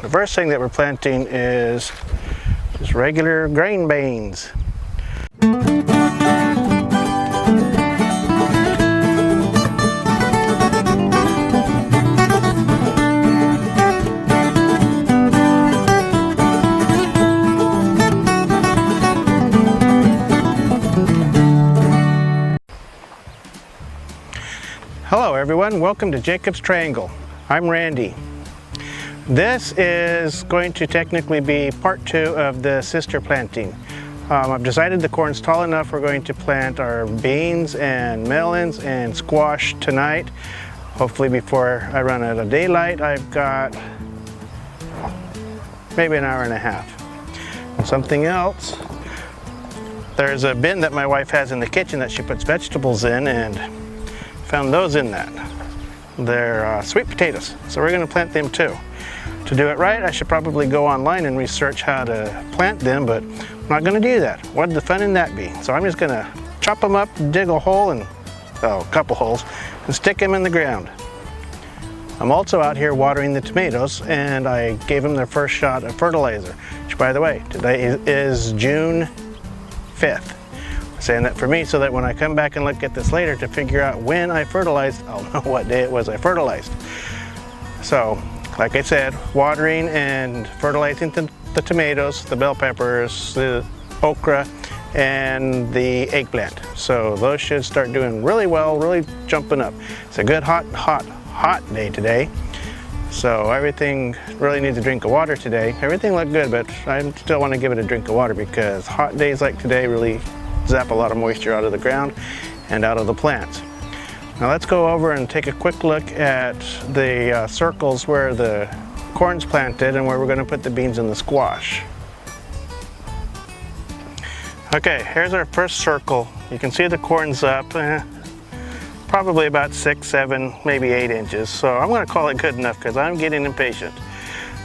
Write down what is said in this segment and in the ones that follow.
The first thing that we're planting is just regular grain beans. Hello everyone, welcome to Jacob's Triangle. I'm Randy. This is going to technically be part 2 of the sister planting. I've decided the corn's tall enough. We're going to plant our beans and melons and squash tonight. Hopefully before I run out of daylight. I've got maybe an hour and a half. Something else, there's a bin that my wife has in the kitchen that she puts vegetables in, and found those in that. They're sweet potatoes, so we're going to plant them too. To do it right, I should probably go online and research how to plant them, but I'm not going to do that. What'd the fun in that be? So I'm just going to chop them up, dig a hole, and a couple holes, and stick them in the ground. I'm also out here watering the tomatoes, and I gave them their first shot of fertilizer, which, by the way, today is June 5th. Saying that for me so that when I come back and look at this later to figure out when I fertilized, I'll know what day it was I fertilized. So, like I said, watering and fertilizing the tomatoes, the bell peppers, the okra, and the eggplant. So those should start doing really well, really jumping up. It's a good hot day today. So everything really needs a drink of water today. Everything looked good, but I still want to give it a drink of water because hot days like today really zap a lot of moisture out of the ground and out of the plants. Now let's go over and take a quick look at the circles where the corn's planted and where we're going to put the beans and the squash. Okay, here's our first circle. You can see the corn's up probably about 6, 7, maybe 8 inches. So I'm going to call it good enough because I'm getting impatient.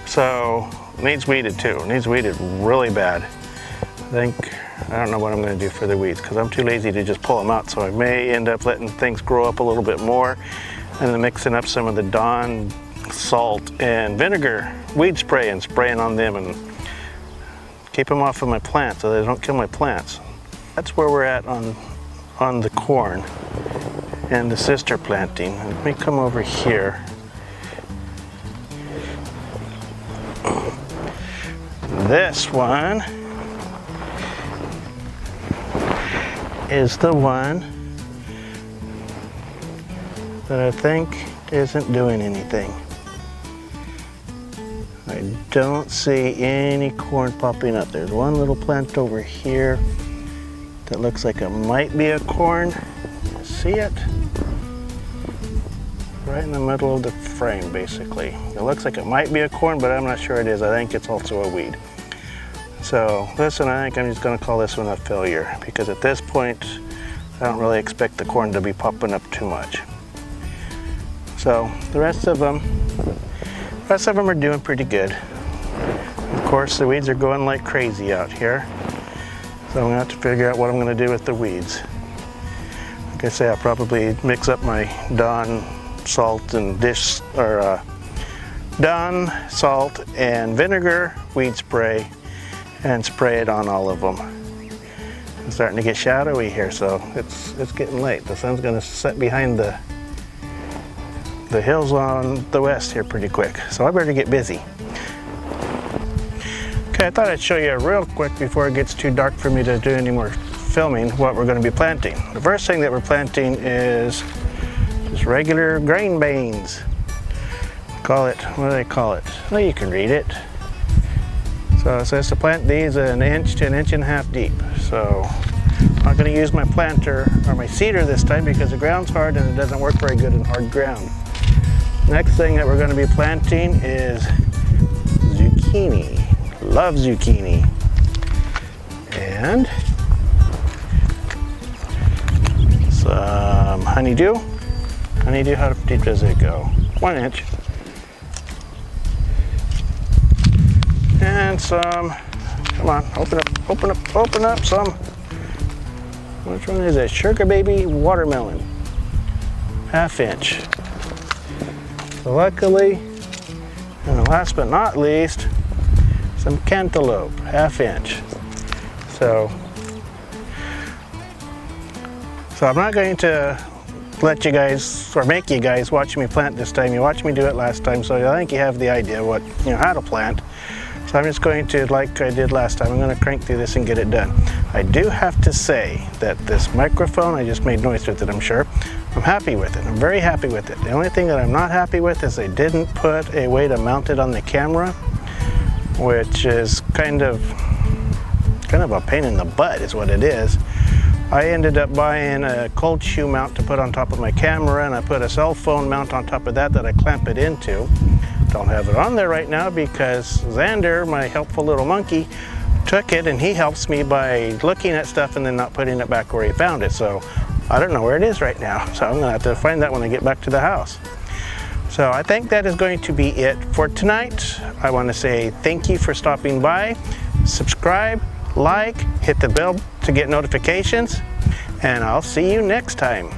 So it needs weeded too. It needs weeded really bad. I don't know what I'm going to do for the weeds because I'm too lazy to just pull them out, so I may end up letting things grow up a little bit more and then mixing up some of the Dawn salt and vinegar weed spray and spraying on them and keep them off of my plants so they don't kill my plants. That's where we're at on the corn and the sister planting. Let me come over here. This one is the one that I think isn't doing anything. I don't see any corn popping up. There's one little plant over here that looks like it might be a corn. See it? Right in the middle of the frame, basically. It looks like it might be a corn, but I'm not sure it is. I think it's also a weed. So this one, I think I'm just going to call this one a failure because at this point I don't really expect the corn to be popping up too much. So the rest of them are doing pretty good. Of course, the weeds are going like crazy out here, so I'm going to have to figure out what I'm going to do with the weeds. Like I say, I'll probably mix up my Dawn salt and Dawn salt and vinegar weed spray and spray it on all of them. It's starting to get shadowy here, so it's getting late. The sun's going to set behind the hills on the west here pretty quick, so I better get busy. Okay, I thought I'd show you real quick before it gets too dark for me to do any more filming what we're going to be planting. The first thing that we're planting is just regular grain beans. Call it, what do they call it? Well, you can read it. So it says to plant these 1 inch to 1.5 inches deep. So I'm not going to use my planter or my seeder this time because the ground's hard and it doesn't work very good in hard ground. Next thing that we're going to be planting is zucchini. Love zucchini. And some honeydew. Honeydew, how deep does it go? 1 inch. And some, come on, open up some. Which one is it? Sugar Baby Watermelon. 1/2 inch. So luckily, And last but not least, some cantaloupe, 1/2 inch. So I'm not going to let you guys, or make you guys watch me plant this time. You watched me do it last time, so I think you have the idea what, how to plant. So I'm just going to, like I did last time, I'm going to crank through this and get it done. I do have to say that this microphone, I just made noise with it, I'm sure. I'm happy with it. I'm very happy with it. The only thing that I'm not happy with is they didn't put a way to mount it on the camera, which is kind of a pain in the butt is what it is. I ended up buying a cold shoe mount to put on top of my camera, and I put a cell phone mount on top of that I clamp it into. Don't have it on there right now because Xander, my helpful little monkey, took it, and he helps me by looking at stuff and then not putting it back where he found it. So I don't know where it is right now. So I'm gonna have to find that when I get back to the house. So I think that is going to be it for tonight. I want to say thank you for stopping by. Subscribe, like, hit the bell to get notifications, and I'll see you next time.